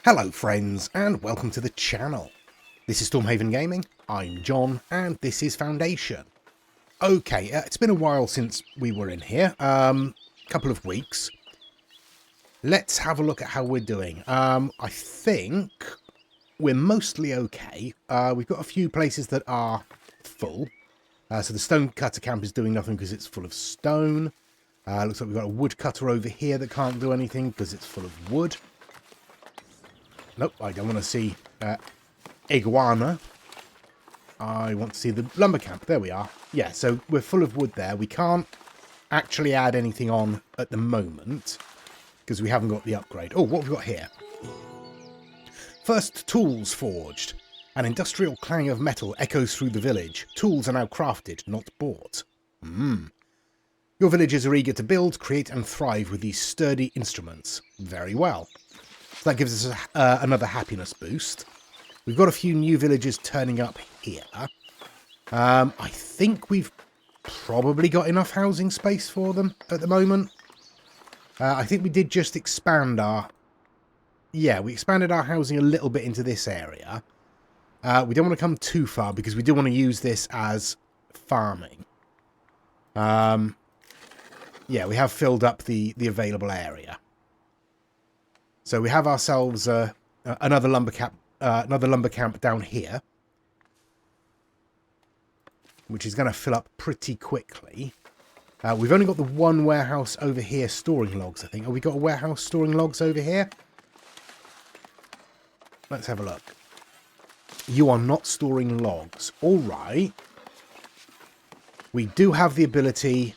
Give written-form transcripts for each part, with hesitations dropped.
Hello friends and welcome to the channel. This is Stormhaven Gaming, I'm John and this is Foundation. Okay, it's been a while since we were in here, couple of weeks. Let's have a look at how we're doing. I think we're mostly okay. We've got a few places that are full. So the stone cutter camp is doing nothing because it's full of stone. Looks like we've got a woodcutter over here that can't do anything because it's full of wood. Nope, I don't want to see iguana. I want to see the lumber camp. There we are. Yeah, so we're full of wood there. We can't actually add anything on at the moment because we haven't got the upgrade. Oh, what have we got here? First tools forged. An industrial clang of metal echoes through the village. Tools are now crafted, not bought. Your villagers are eager to build, create and thrive with these sturdy instruments. Very well. So that gives us another happiness boost. We've got a few new villagers turning up here. I think we've probably got enough housing space for them at the moment. I think we did just expand our... Yeah, we expanded our housing a little bit into this area. We don't want to come too far because we do want to use this as farming. Yeah, we have filled up the available area. So we have ourselves another lumber camp down here, which is going to fill up pretty quickly. We've only got the one warehouse over here storing logs, I think. Have we got a warehouse storing logs over here? Let's have a look. You are not storing logs. All right. We do have the ability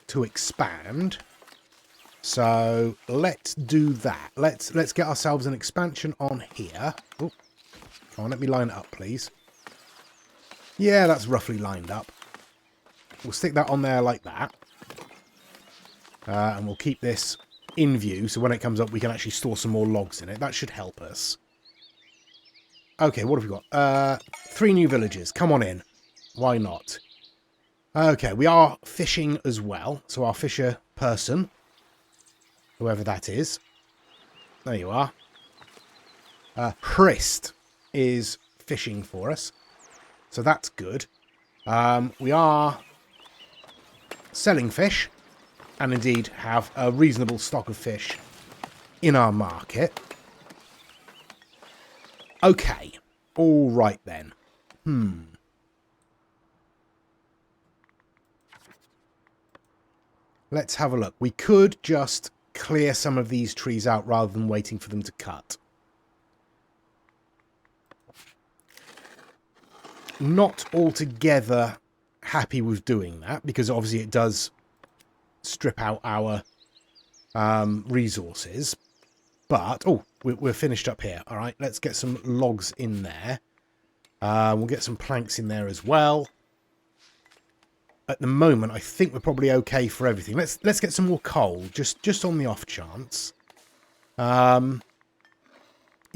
to expand. So let's do that. Let's get ourselves an expansion on here. Oh, come on, let me line it up, please. Yeah, that's roughly lined up. We'll stick that on there like that. And we'll keep this in view, so when it comes up, we can actually store some more logs in it. That should help us. Okay, what have we got? 3 new villages. Come on in. Why not? Okay, we are fishing as well. So our fisher person, whoever that is. There you are. Hrist is fishing for us. So that's good. We are selling fish. And indeed have a reasonable stock of fish in our market. Okay. All right then. Let's have a look. We could just clear some of these trees out rather than waiting for them to cut. Not altogether happy with doing that because obviously it does strip out our resources. But, oh, we're finished up here. All right, let's get some logs in there. We'll get some planks in there as well. At the moment, I think we're probably okay for everything. Let's get some more coal, just on the off chance. Yeah,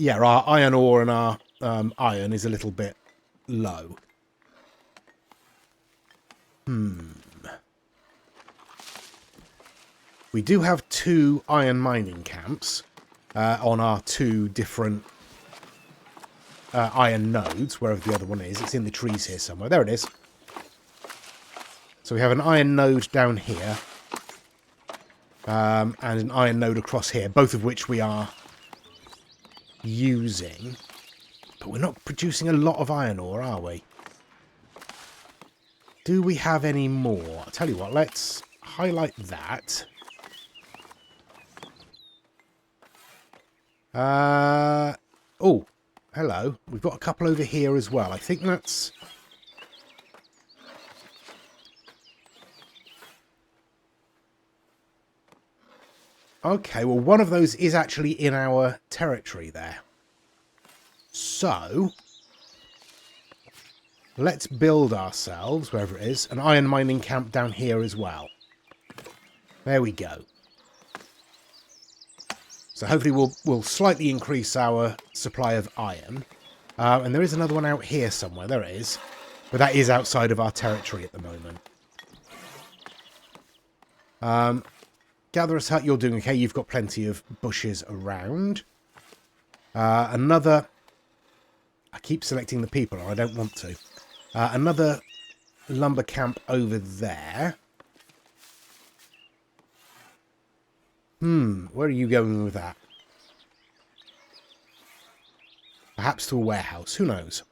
our iron ore and our iron is a little bit low. We do have 2 iron mining camps on our 2 different iron nodes, wherever the other one is. It's in the trees here somewhere. There it is. So we have an iron node down here. And an iron node across here, both of which we are using. But we're not producing a lot of iron ore, are we? Do we have any more? I'll tell you what, let's highlight that. Oh, hello. We've got a couple over here as well. I think that's... Okay, well, one of those is actually in our territory there. So, let's build ourselves, wherever it is, an iron mining camp down here as well. There we go. So hopefully we'll slightly increase our supply of iron. And there is another one out here somewhere. There it is. But that is outside of our territory at the moment. Gatherer's hut, you're doing okay. You've got plenty of bushes around. Another... I keep selecting the people, and I don't want to. Another lumber camp over there. Where are you going with that? Perhaps to a warehouse. Who knows?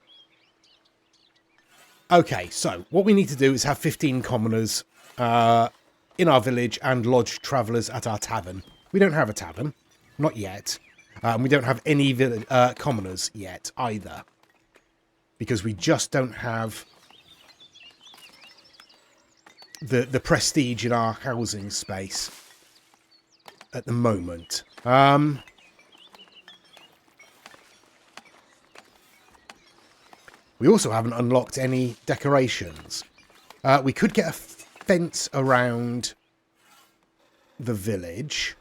Okay, so what we need to do is have 15 commoners in our village and lodge travellers at our tavern. We don't have a tavern. Not yet. We don't have any commoners yet either. Because we just don't have the prestige in our housing space at the moment. We also haven't unlocked any decorations. We could get a fence around the village.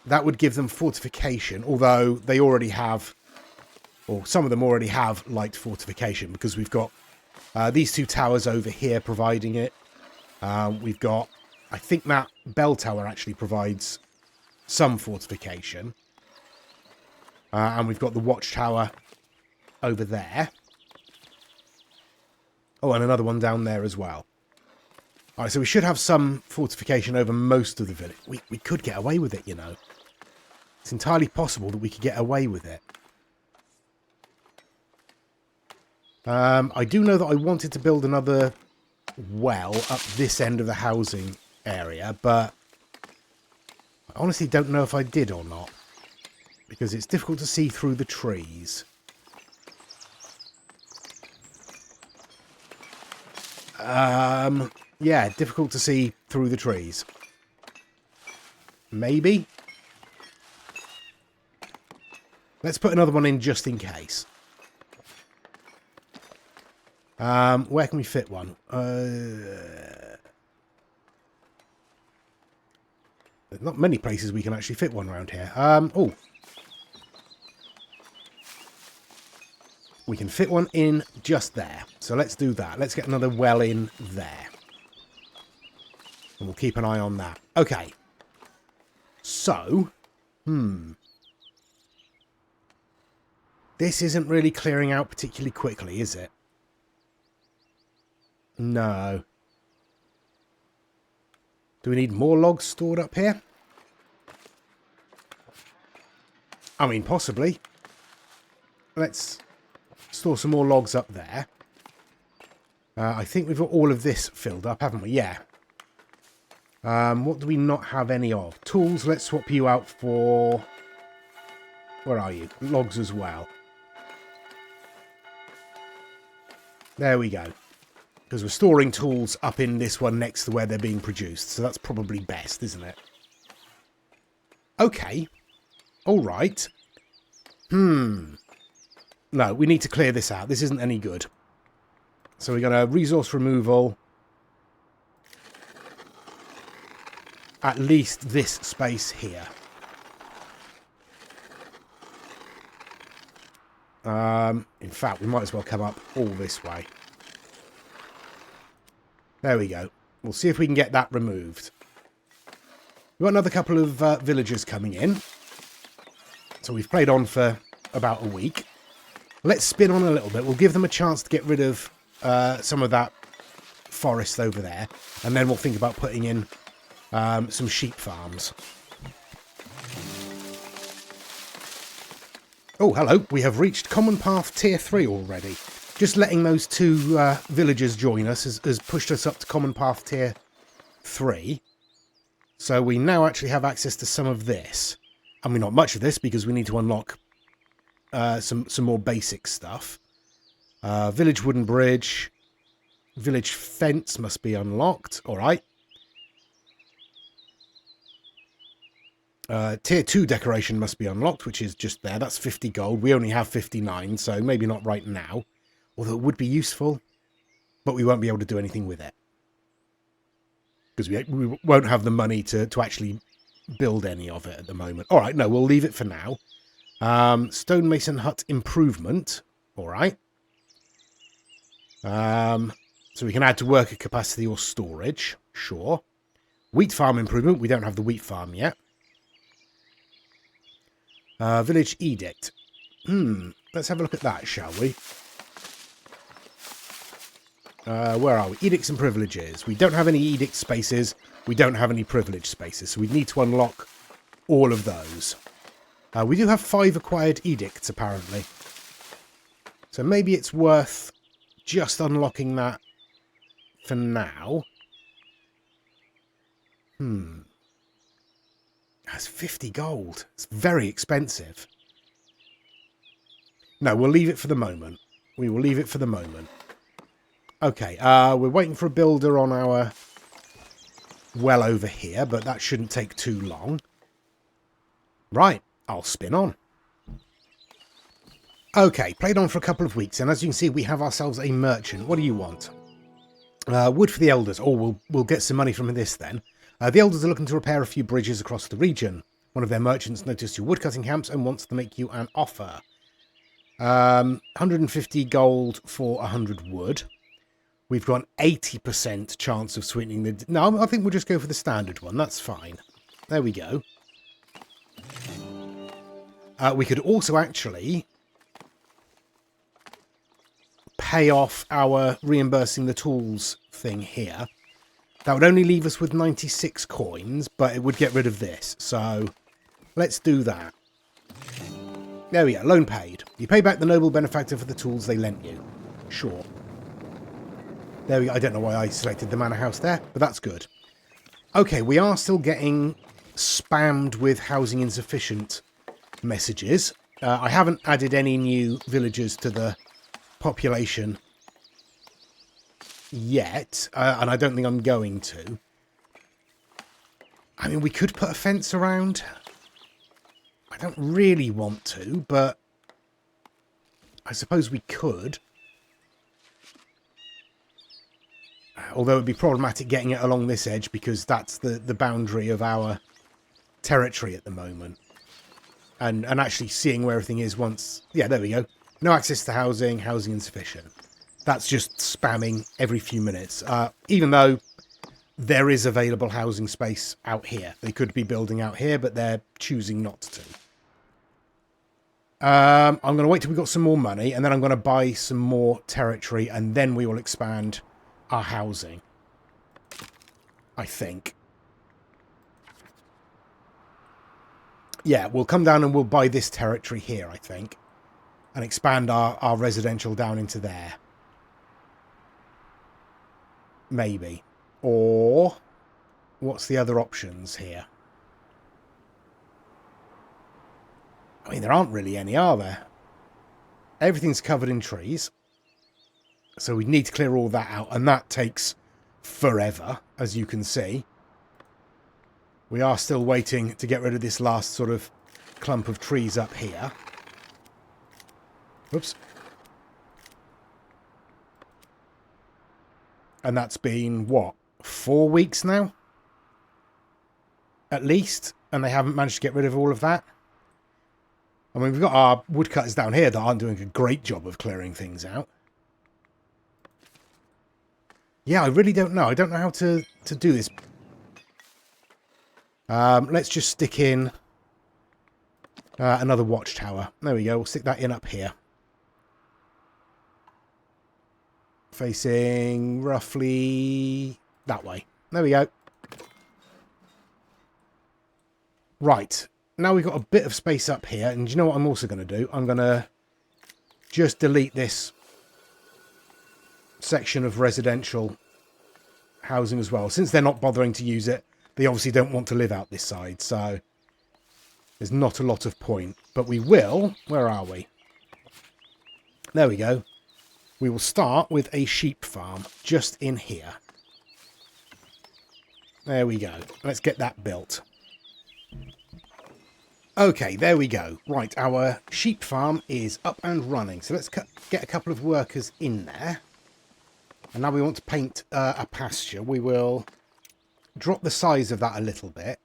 That would give them fortification, although they already have, or some of them already have light fortification, because we've got these two towers over here providing it. We've got, I think that bell tower actually provides some fortification. And we've got the watchtower over there. Oh, and another one down there as well. All right, so we should have some fortification over most of the village. We could get away with it, you know. It's entirely possible that we could get away with it. I do know that I wanted to build another well up this end of the housing area, but I honestly don't know if I did or not. Because it's difficult to see through the trees. Yeah, difficult to see through the trees. Maybe. Let's put another one in just in case. Where can we fit one? There's not many places we can actually fit one around here. Oh. We can fit one in just there. So let's do that. Let's get another well in there. And we'll keep an eye on that. Okay. So, this isn't really clearing out particularly quickly, is it? No. Do we need more logs stored up here? I mean, possibly. Let's store some more logs up there. I think we've got all of this filled up, haven't we? Yeah. What do we not have any of? Tools, let's swap you out for... Where are you? Logs as well. There we go. Because we're storing tools up in this one next to where they're being produced. So that's probably best, isn't it? Okay. All right. No, we need to clear this out. This isn't any good. So we're going to resource removal. At least this space here. In fact, we might as well come up all this way. There we go. We'll see if we can get that removed. We've got another couple of villagers coming in. So we've played on for about a week. Let's spin on a little bit. We'll give them a chance to get rid of some of that forest over there. And then we'll think about putting in some sheep farms. Oh, hello. We have reached Common Path Tier 3 already. Just letting those two villagers join us has pushed us up to Common Path Tier 3. So we now actually have access to some of this. I mean, not much of this, because we need to unlock some more basic stuff. Village wooden bridge. Village fence must be unlocked. All right. Tier 2 decoration must be unlocked, which is just there. That's 50 gold. We only have 59, so maybe not right now. Although it would be useful, but we won't be able to do anything with it. Because we won't have the money to actually build any of it at the moment. All right, no, we'll leave it for now. Stonemason hut improvement. All right. So we can add to worker capacity or storage. Sure. Wheat farm improvement. We don't have the wheat farm yet. Village edict. Let's have a look at that, shall we? Where are we? Edicts and privileges. We don't have any edict spaces. We don't have any privilege spaces. So we need to unlock all of those. We do have 5 acquired edicts, apparently. So maybe it's worth just unlocking that for now. That's 50 gold. It's very expensive. No, we'll leave it for the moment. We will leave it for the moment. Okay, we're waiting for a builder on our well over here, but that shouldn't take too long. Right, I'll spin on. Okay, played on for a couple of weeks, and as you can see, we have ourselves a merchant. What do you want? Wood for the elders. Oh, we'll get some money from this then. The elders are looking to repair a few bridges across the region. One of their merchants noticed your woodcutting camps and wants to make you an offer. 150 gold for 100 wood. We've got an 80% chance of sweetening the... No, I think we'll just go for the standard one. That's fine. There we go. We could also actually pay off our reimbursing the tools thing here. That would only leave us with 96 coins, but it would get rid of this. So let's do that. There we go. Loan paid. You pay back the noble benefactor for the tools they lent you. Sure. There we go. I don't know why I selected the manor house there, but that's good. Okay, we are still getting spammed with housing insufficient messages. I haven't added any new villagers to the population yet, and I don't think I'm going to. I mean, we could put a fence around. I don't really want to, but I suppose we could. Although it would be problematic getting it along this edge because that's the boundary of our territory at the moment. And actually seeing where everything is once... Yeah, there we go. No access to housing, housing insufficient. That's just spamming every few minutes. Even though there is available housing space out here. They could be building out here, but they're choosing not to. I'm going to wait till we've got some more money, and then I'm going to buy some more territory, and then we will expand our housing. I think. Yeah, we'll come down and we'll buy this territory here, I think. And expand our residential down into there. Maybe. Or what's the other options here? I mean, there aren't really any, are there? Everything's covered in trees. So we need to clear all that out. And that takes forever, as you can see. We are still waiting to get rid of this last sort of clump of trees up here. Oops. And that's been, what, 4 weeks now? At least. And they haven't managed to get rid of all of that. I mean, we've got our woodcutters down here that aren't doing a great job of clearing things out. Yeah, I really don't know. I don't know how to do this. Let's just stick in another watchtower. There we go. We'll stick that in up here. Facing roughly that way. There we go. Right. Now we've got a bit of space up here. And do you know what I'm also going to do? I'm going to just delete this section of residential housing as well. Since they're not bothering to use it, they obviously don't want to live out this side. So there's not a lot of point. But we will. Where are we? There we go. We will start with a sheep farm just in here. There we go. Let's get that built. Okay, there we go. Right, our sheep farm is up and running. So let's get a couple of workers in there. And now we want to paint a pasture. We will drop the size of that a little bit.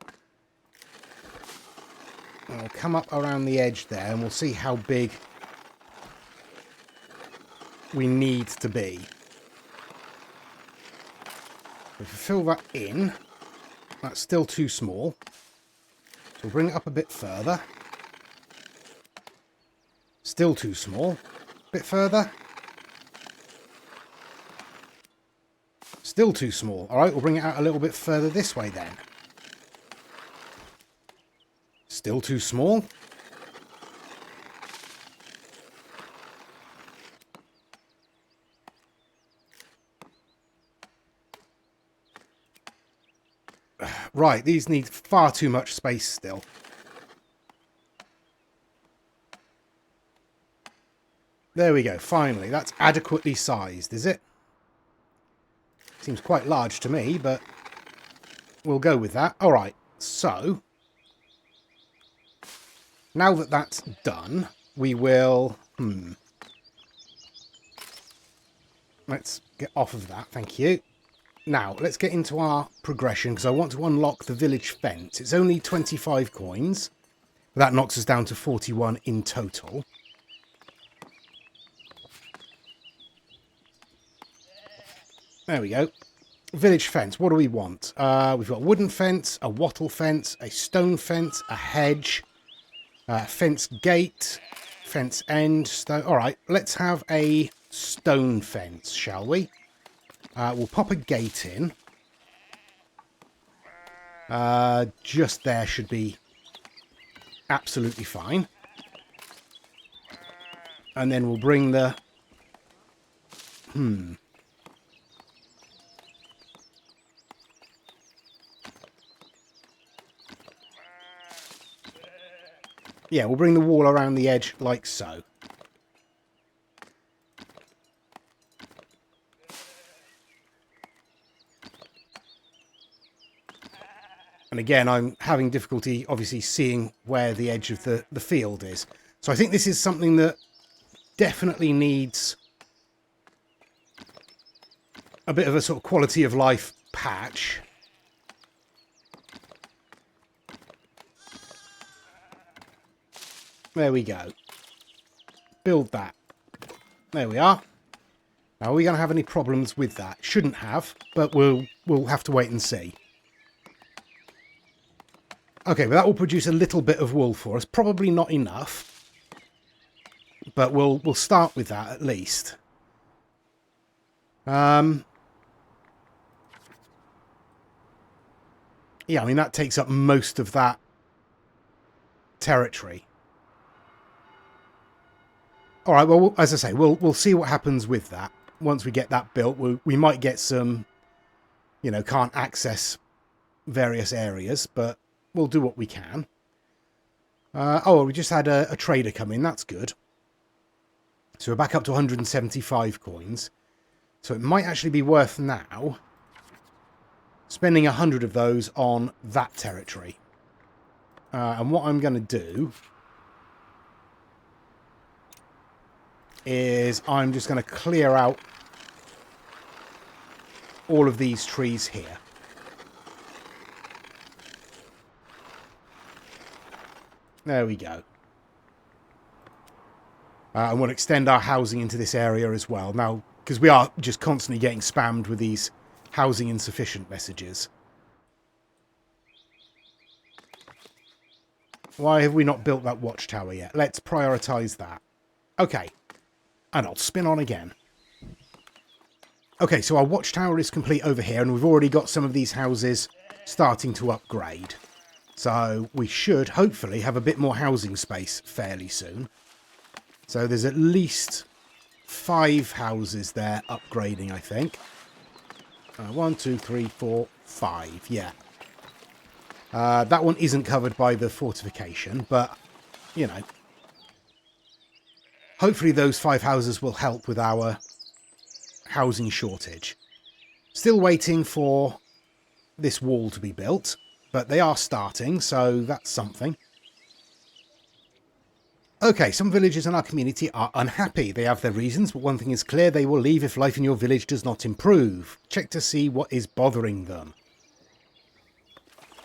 And we'll come up around the edge there and we'll see how big we need to be. If we fill that in, that's still too small. So we'll bring it up a bit further. Still too small. Bit further. Still too small. All right, we'll bring it out a little bit further this way then. Still too small. Right, these need far too much space still. There we go, finally. That's adequately sized, is it? Seems quite large to me, but we'll go with that. All right, so now that that's done, we will... Let's get off of that, thank you. Now, let's get into our progression, because I want to unlock the village fence. It's only 25 coins. That knocks us down to 41 in total. There we go. Village fence, what do we want? We've got a wooden fence, a wattle fence, a stone fence, a hedge, fence gate, fence end, stone. All right, let's have a stone fence, shall we? We'll pop a gate in. Just there should be absolutely fine. And then we'll bring the... Yeah, we'll bring the wall around the edge like so. And again, I'm having difficulty, obviously, seeing where the edge of the field is. So I think this is something that definitely needs a bit of a sort of quality of life patch. There we go. Build that. There we are. Now, are we going to have any problems with that? Shouldn't have, but we'll have to wait and see. Okay, but that will produce a little bit of wool for us. Probably not enough, but we'll start with that at least. Yeah, I mean that takes up most of that territory. All right, well, as I say, we'll see what happens with that. Once we get that built, we might get some, you know, can't access various areas, but we'll do what we can. Oh, we just had a trader come in. That's good. So we're back up to 175 coins. So it might actually be worth now spending 100 of those on that territory. And what I'm going to do is I'm just going to clear out all of these trees here. There we go. And we'll extend our housing into this area as well. Now, because we are just constantly getting spammed with these housing insufficient messages. Why have we not built that watchtower yet? Let's prioritise that. Okay. And I'll spin on again. Okay, so our watchtower is complete over here, and we've already got some of these houses starting to upgrade. So we should hopefully have a bit more housing space fairly soon. So there's at least 5 houses there upgrading, I think. 1, 2, 3, 4, 5. Yeah. That one isn't covered by the fortification, but, you know. Hopefully those 5 houses will help with our housing shortage. Still waiting for this wall to be built, but they are starting, so that's something. Okay, some villagers in our community are unhappy. They have their reasons, but one thing is clear, they will leave if life in your village does not improve. Check to see what is bothering them.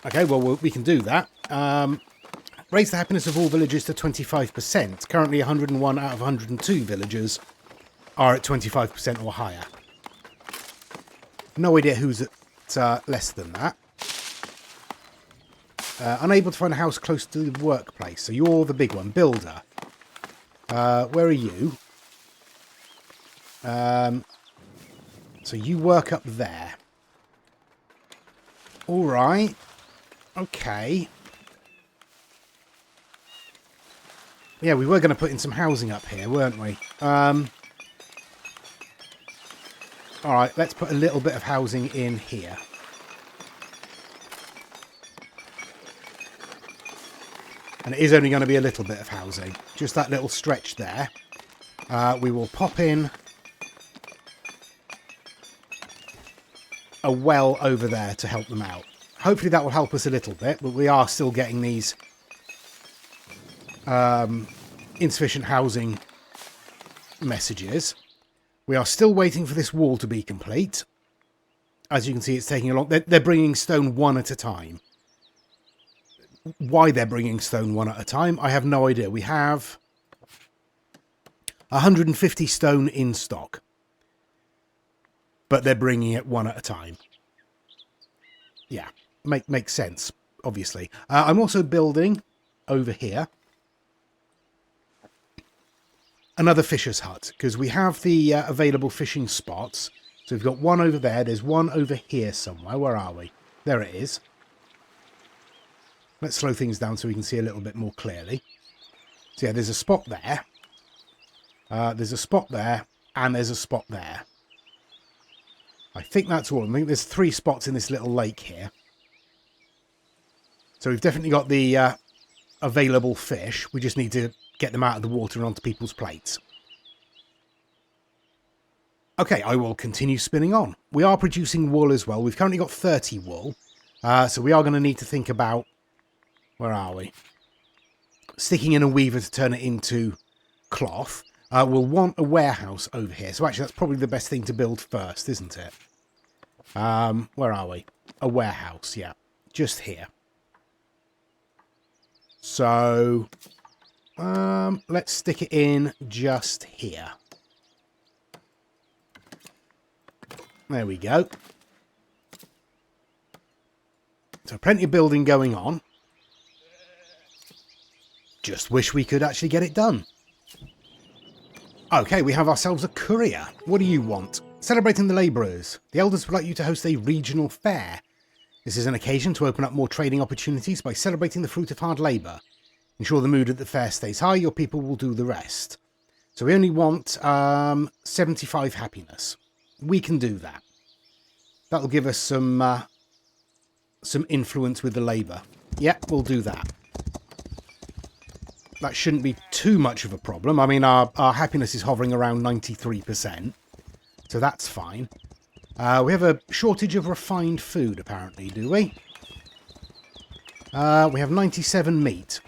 Okay, well, we can do that. Raise the happiness of all villagers to 25%. Currently 101 out of 102 villagers are at 25% or higher. No idea who's at less than that. Unable to find a house close to the workplace. So you're the big one. Builder. Where are you? So you work up there. All right. Okay. Yeah, we were going to put in some housing up here, weren't we? All right, let's put a little bit of housing in here. And it is only going to be a little bit of housing. Just that little stretch there. We will pop in a well over there to help them out. Hopefully that will help us a little bit, but we are still getting these insufficient housing messages. We are still waiting for this wall to be complete. As you can see, it's taking a long... They're bringing stone one at a time. Why they're bringing stone one at a time, I have no idea. We have 150 stone in stock, but they're bringing it one at a time. Yeah, makes sense, obviously. I'm also building over here another fisher's hut, because we have the available fishing spots. So we've got one over there. There's one over here somewhere. Where are we? There it is. Let's slow things down so we can see a little bit more clearly. So yeah, there's a spot there. There's a spot there. And there's a spot there. I think that's all. I think there's 3 spots in this little lake here. So we've definitely got the available fish. We just need to get them out of the water and onto people's plates. Okay, I will continue spinning on. We are producing wool as well. We've currently got 30 wool. So we are going to need to think about... Where are we? Sticking in a weaver to turn it into cloth. We'll want a warehouse over here. So actually, that's probably the best thing to build first, isn't it? Where are we? A warehouse, yeah. Just here. So... let's stick it in just here. There we go. So plenty of building going on. Just wish we could actually get it done. Okay, we have ourselves a courier. What do you want? Celebrating the labourers. The elders would like you to host a regional fair. This is an occasion to open up more trading opportunities by celebrating the fruit of hard labour. Ensure the mood at the fair stays high, your people will do the rest. So we only want 75 happiness. We can do that. That'll give us some influence with the labour. Yeah, we'll do that. That shouldn't be too much of a problem. I mean, our happiness is hovering around 93%. So that's fine. We have a shortage of refined food, apparently, do we? We have 97 meat.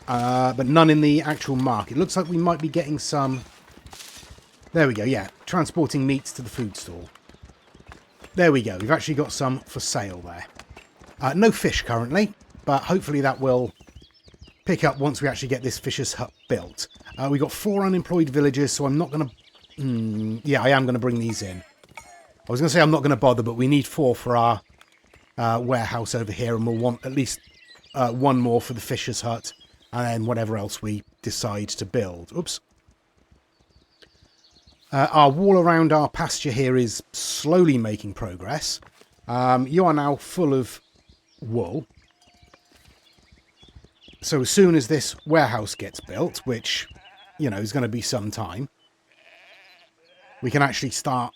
But none in the actual market. Looks like we might be getting some... There we go, yeah. Transporting meats to the food stall. There we go. We've actually got some for sale there. No fish currently, but hopefully that will pick up once we actually get this fisher's hut built. We've got 4 unemployed villagers, so I'm not going to... yeah, I am going to bring these in. I was going to say I'm not going to bother, but we need 4 for our warehouse over here, and we'll want at least 1 more for the fisher's hut. And then whatever else we decide to build. Oops. Our wall around our pasture here is slowly making progress. You are now full of wool. So as soon as this warehouse gets built, which, you know, is going to be some time, we can actually start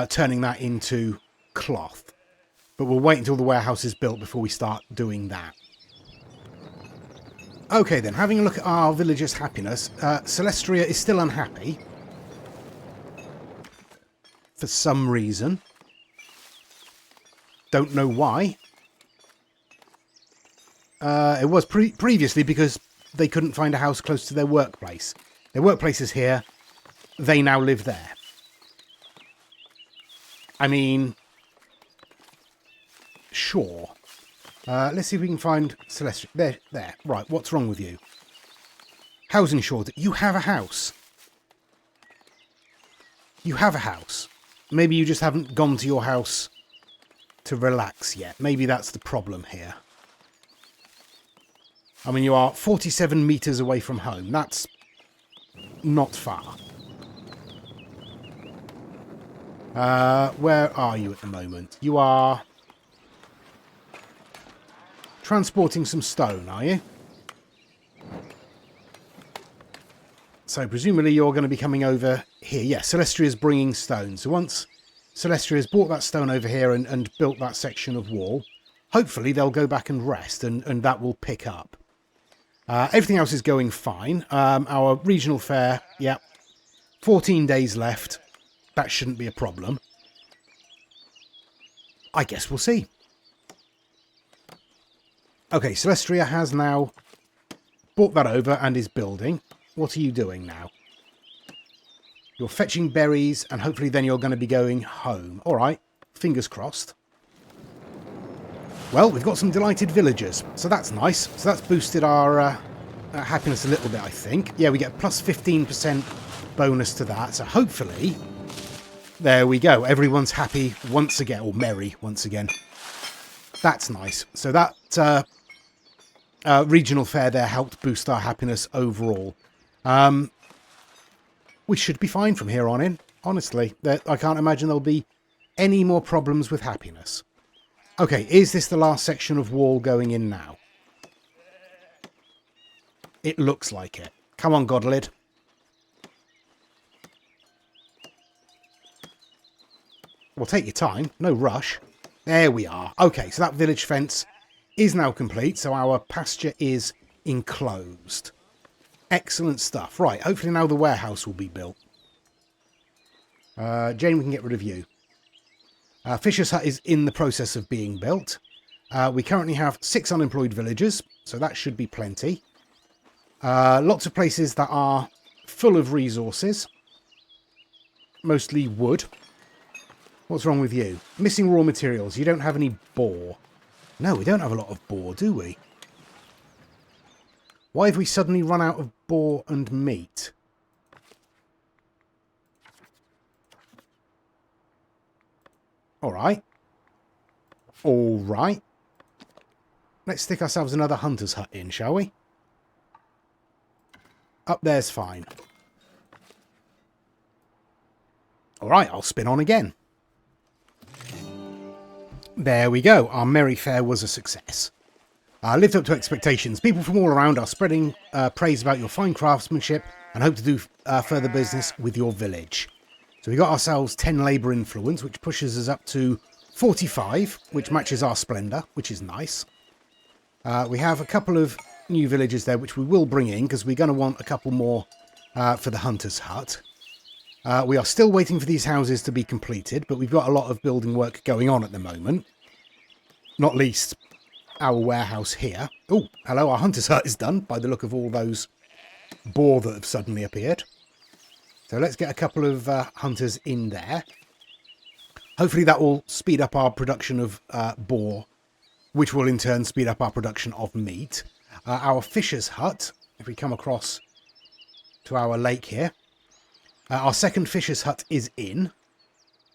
turning that into cloth. But we'll wait until the warehouse is built before we start doing that. Okay then, having a look at our villagers' happiness, Celestria is still unhappy. For some reason. Don't know why. It was previously because they couldn't find a house close to their workplace. Their workplace is here. They now live there. I mean... Sure. Let's see if we can find Celestia. There. Right, what's wrong with you? Housing shortage. You have a house. You have a house. Maybe you just haven't gone to your house to relax yet. Maybe that's the problem here. I mean, you are 47 metres away from home. That's not far. Where are you at the moment? You are transporting some stone, are you? So presumably you're going to be coming over here. Yeah, Celestria's bringing stone. So once Celestria's brought that stone over here and built that section of wall, hopefully they'll go back and rest, and that will pick up. Everything else is going fine. Our regional fair, yeah, 14 days left. That shouldn't be a problem. I guess we'll see. Okay, Celestria has now brought that over and is building. What are you doing now? You're fetching berries, and hopefully then you're going to be going home. All right, fingers crossed. Well, we've got some delighted villagers, so that's nice. So that's boosted our happiness a little bit, I think. Yeah, we get plus 15% bonus to that, so hopefully... There we go. Everyone's happy once again, or merry once again. That's nice. So that regional fair there helped boost our happiness overall. We should be fine from here on in, honestly. I can't imagine there'll be any more problems with happiness. Okay, is this the last section of wall going in now? It looks like it. Come on, Godlid. Well, take your time. No rush. There we are. Okay, so that village fence is now complete, so our pasture is enclosed. Excellent stuff. Right, hopefully now the warehouse will be built. Jane, we can get rid of you. Fisher's Hut is in the process of being built. We currently have 6 unemployed villagers, so that should be plenty. Lots of places that are full of resources. Mostly wood. What's wrong with you? Missing raw materials. You don't have any boar. No, we don't have a lot of boar, do we? Why have we suddenly run out of boar and meat? Alright. Alright. Let's stick ourselves another hunter's hut in, shall we? Up there's fine. Alright, I'll spin on again. There we go. Our merry fair was a success. Lived up to expectations. People from all around are spreading praise about your fine craftsmanship and hope to do further business with your village. So we got ourselves 10 labour influence, which pushes us up to 45, which matches our splendour, which is nice. We have a couple of new villages there, which we will bring in, because we're going to want a couple more for the hunter's hut. We are still waiting for these houses to be completed, but we've got a lot of building work going on at the moment. Not least our warehouse here. Oh, hello, our hunter's hut is done by the look of all those boar that have suddenly appeared. So let's get a couple of hunters in there. Hopefully that will speed up our production of boar, which will in turn speed up our production of meat. Our fisher's hut, if we come across to our lake here, our second fisher's hut is in,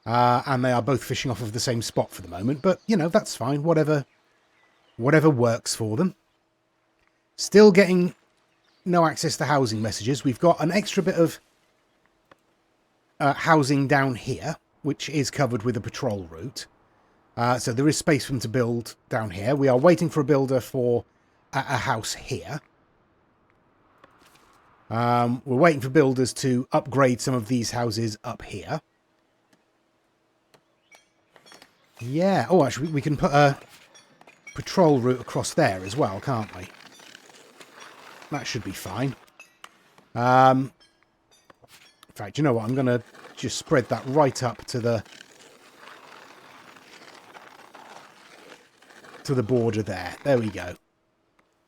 and they are both fishing off of the same spot for the moment, but, you know, that's fine, whatever works for them. Still getting no access to housing messages. We've got an extra bit of housing down here, which is covered with a patrol route. So there is space for them to build down here. We are waiting for a builder for a house here. We're waiting for builders to upgrade some of these houses up here. Yeah. Oh, actually, we can put a patrol route across there as well, can't we? That should be fine. In fact, you know what? I'm going to just spread that right up to the border there. There we go.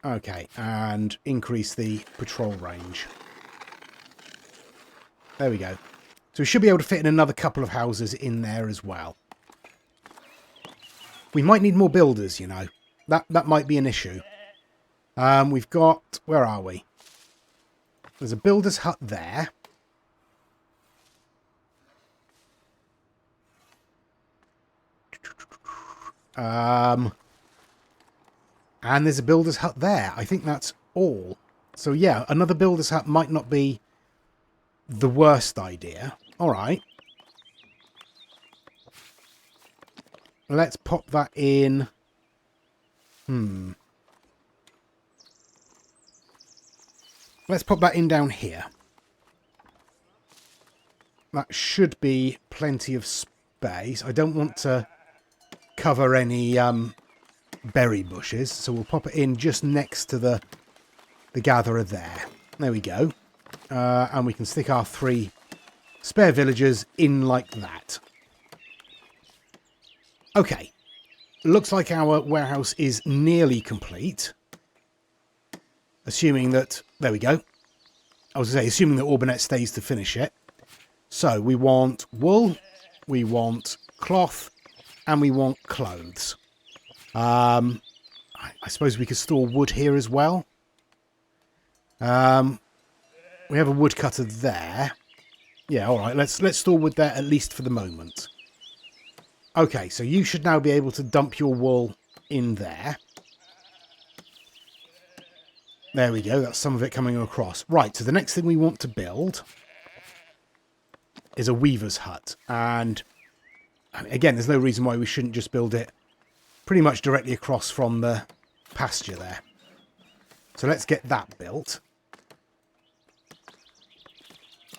Okay, and increase the patrol range. There we go. So we should be able to fit in another couple of houses in there as well. We might need more builders, you know. That might be an issue. We've got... Where are we? There's a builder's hut there. And there's a builder's hut there. I think that's all. So yeah, another builder's hut might not be the worst idea. All right. Let's pop that in. Let's pop that in down here. That should be plenty of space. I don't want to cover any berry bushes, so we'll pop it in just next to the gatherer there. There we go. And we can stick our 3 spare villagers in like that. Okay. Looks like our warehouse is nearly complete. Assuming that... There we go. I was going to say, assuming that Orbinet stays to finish it. So, we want wool, we want cloth, and we want clothes. I suppose we could store wood here as well. We have a woodcutter there. Yeah, alright, let's store wood there, at least for the moment. Okay, so you should now be able to dump your wool in there. There we go, that's some of it coming across. Right, so the next thing we want to build is a weaver's hut. And again, there's no reason why we shouldn't just build it pretty much directly across from the pasture there. So let's get that built.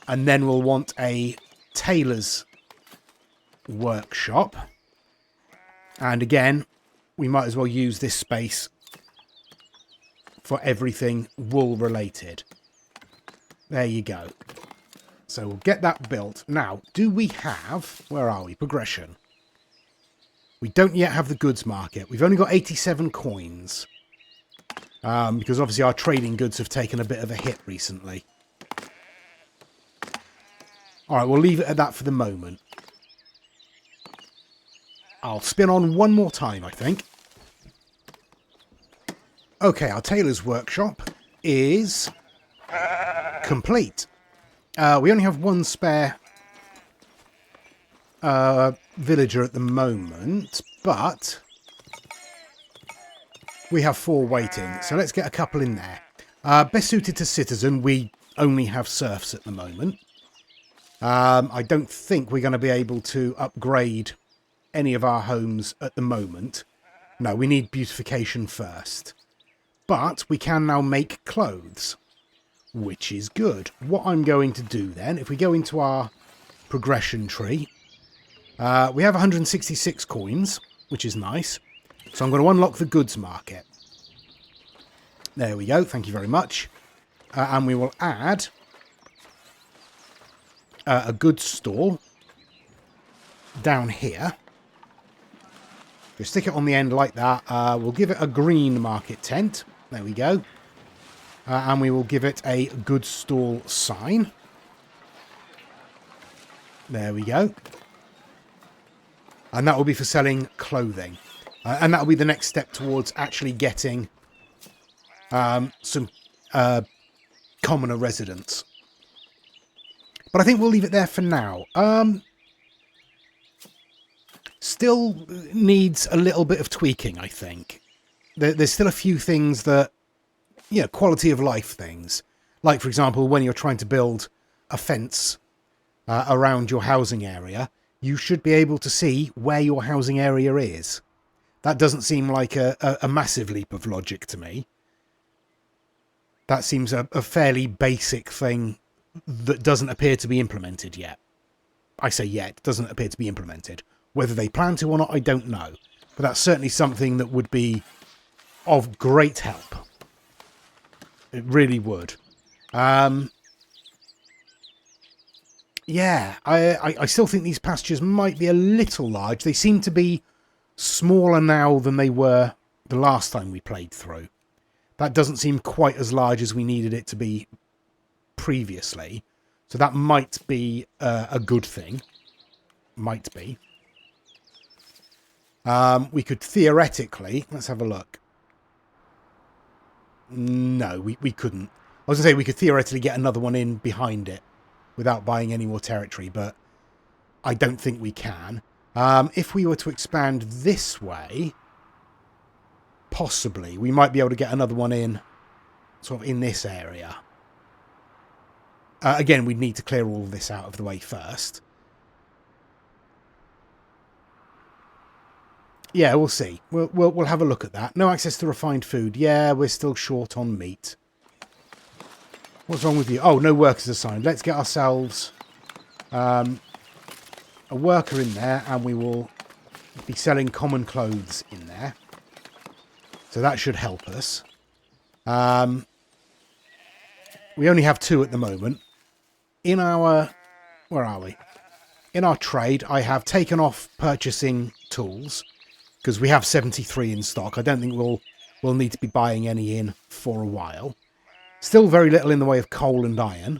And then we'll want a tailor's workshop. And again, we might as well use this space for everything wool related. There you go. So we'll get that built. Now, do we have... Where are we? Progression. We don't yet have the goods market. We've only got 87 coins. Because obviously our trading goods have taken a bit of a hit recently. Alright, we'll leave it at that for the moment. I'll spin on one more time, I think. Okay, our tailor's workshop is complete. We only have 1 spare villager at the moment, but we have 4 waiting, so let's get a couple in there. Best suited to citizen, we only have serfs at the moment. I don't think we're going to be able to upgrade any of our homes at the moment. No, we need beautification first. But we can now make clothes, which is good. What I'm going to do then, if we go into our progression tree, we have 166 coins, which is nice. So I'm going to unlock the goods market. There we go. Thank you very much. And we will add a goods store down here. Just stick it on the end like that. We'll give it a green market tent. There we go. And we will give it a goods stall sign. There we go. And that will be for selling clothing. And that will be the next step towards actually getting some commoner residents. But I think we'll leave it there for now. Still needs a little bit of tweaking, I think. There's still a few things that, you know, quality of life things. Like, for example, when you're trying to build a fence around your housing area, you should be able to see where your housing area is. That doesn't seem like a massive leap of logic to me. That seems a fairly basic thing that doesn't appear to be implemented yet. I say yet, doesn't appear to be implemented. Whether they plan to or not, I don't know. But that's certainly something that would be of great help. It really would. Yeah, I still think these pastures might be a little large. They seem to be smaller now than they were the last time we played through. That doesn't seem quite as large as we needed it to be previously. So that might be a good thing. Might be. We could theoretically... Let's have a look. No, we couldn't. I was going to say we could theoretically get another one in behind it without buying any more territory, but I don't think we can. If we were to expand this way, possibly we might be able to get another one in, sort of in this area. Again, we'd need to clear all of this out of the way first. Yeah, we'll see. We'll have a look at that. No access to refined food. Yeah, we're still short on meat. What's wrong with you? Oh, no workers assigned. Let's get ourselves a worker in there, and we will be selling common clothes in there. So that should help us. We only have 2 at the moment. In our... Where are we? In our trade, I have taken off purchasing tools, because we have 73 in stock. I don't think we'll need to be buying any in for a while. Still very little in the way of coal and iron.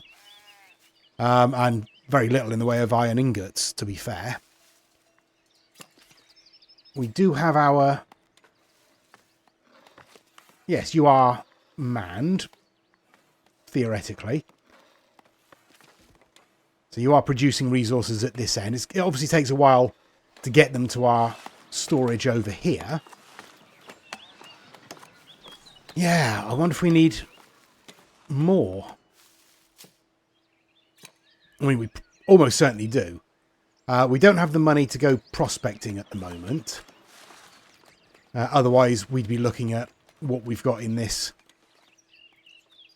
And very little in the way of iron ingots, to be fair. We do have our... Yes, you are manned, theoretically. So you are producing resources at this end. It obviously takes a while to get them to our storage over here. Yeah, I wonder if we need more. I mean, we almost certainly do. We don't have the money to go prospecting at the moment. Otherwise, we'd be looking at what we've got in this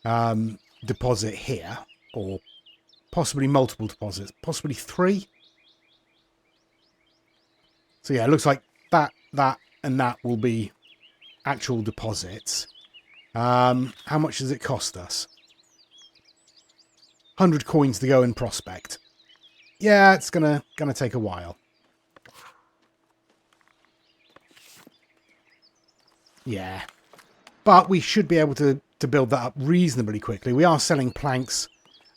deposit here, or possibly multiple deposits, possibly 3. So yeah, it looks like that, and that will be actual deposits. How much does it cost us? 100 coins to go and prospect. Yeah, it's gonna take a while. Yeah. But we should be able to build that up reasonably quickly. We are selling planks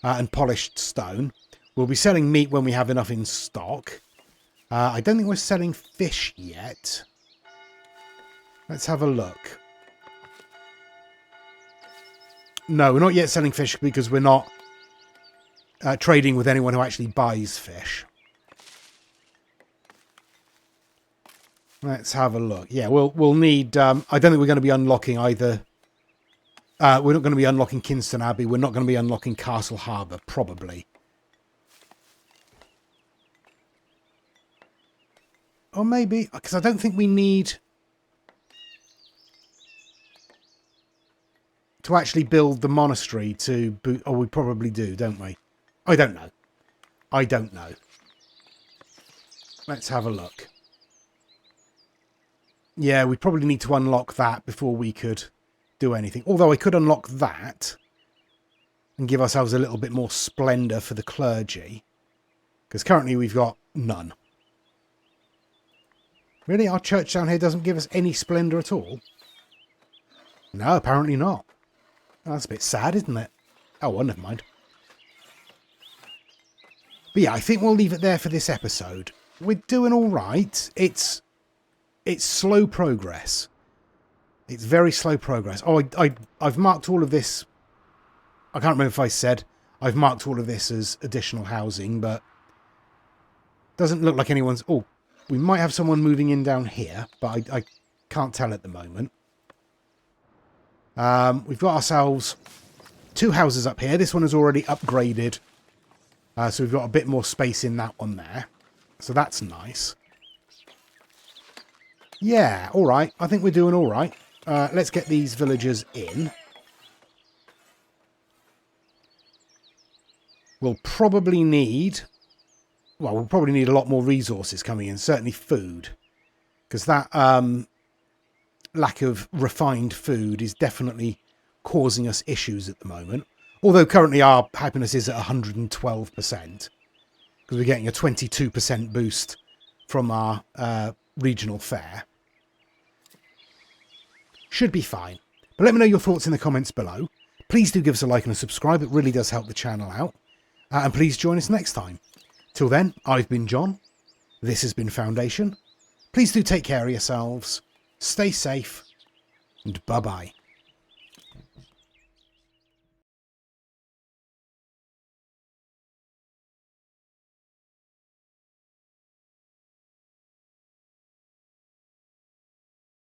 and polished stone. We'll be selling meat when we have enough in stock. I don't think we're selling fish yet. Let's have a look. No, we're not yet selling fish because we're not trading with anyone who actually buys fish. Let's have a look. Yeah, we'll need... I don't think we're going to be unlocking either... we're not going to be unlocking Kingston Abbey. We're not going to be unlocking Castle Harbour, probably. Or maybe... Because I don't think we need... to actually build the monastery to boot... Oh, we probably do, don't we? I don't know. I don't know. Let's have a look. Yeah, we probably need to unlock that before we could do anything. Although I could unlock that and give ourselves a little bit more splendour for the clergy. Because currently we've got none. Really? Our church down here doesn't give us any splendour at all? No, apparently not. Oh, that's a bit sad, isn't it? Oh, well, never mind. But yeah, I think we'll leave it there for this episode. We're doing all right. It's slow progress. It's very slow progress. Oh, I've marked all of this. I can't remember if I said I've marked all of this as additional housing, but doesn't look like anyone's... Oh, we might have someone moving in down here, but I can't tell at the moment. We've got ourselves 2 houses up here. This one is already upgraded. So we've got a bit more space in that one there. So that's nice. Yeah, all right. I think we're doing all right. Let's get these villagers in. We'll probably need... Well, we'll probably need a lot more resources coming in. Certainly food. Because that lack of refined food is definitely causing us issues at the moment. Although currently our happiness is at 112%. Because we're getting a 22% boost from our regional fair. Should be fine. But let me know your thoughts in the comments below. Please do give us a like and a subscribe. It really does help the channel out. And please join us next time. Till then, I've been John. This has been Foundation. Please do take care of yourselves. Stay safe. And bye-bye.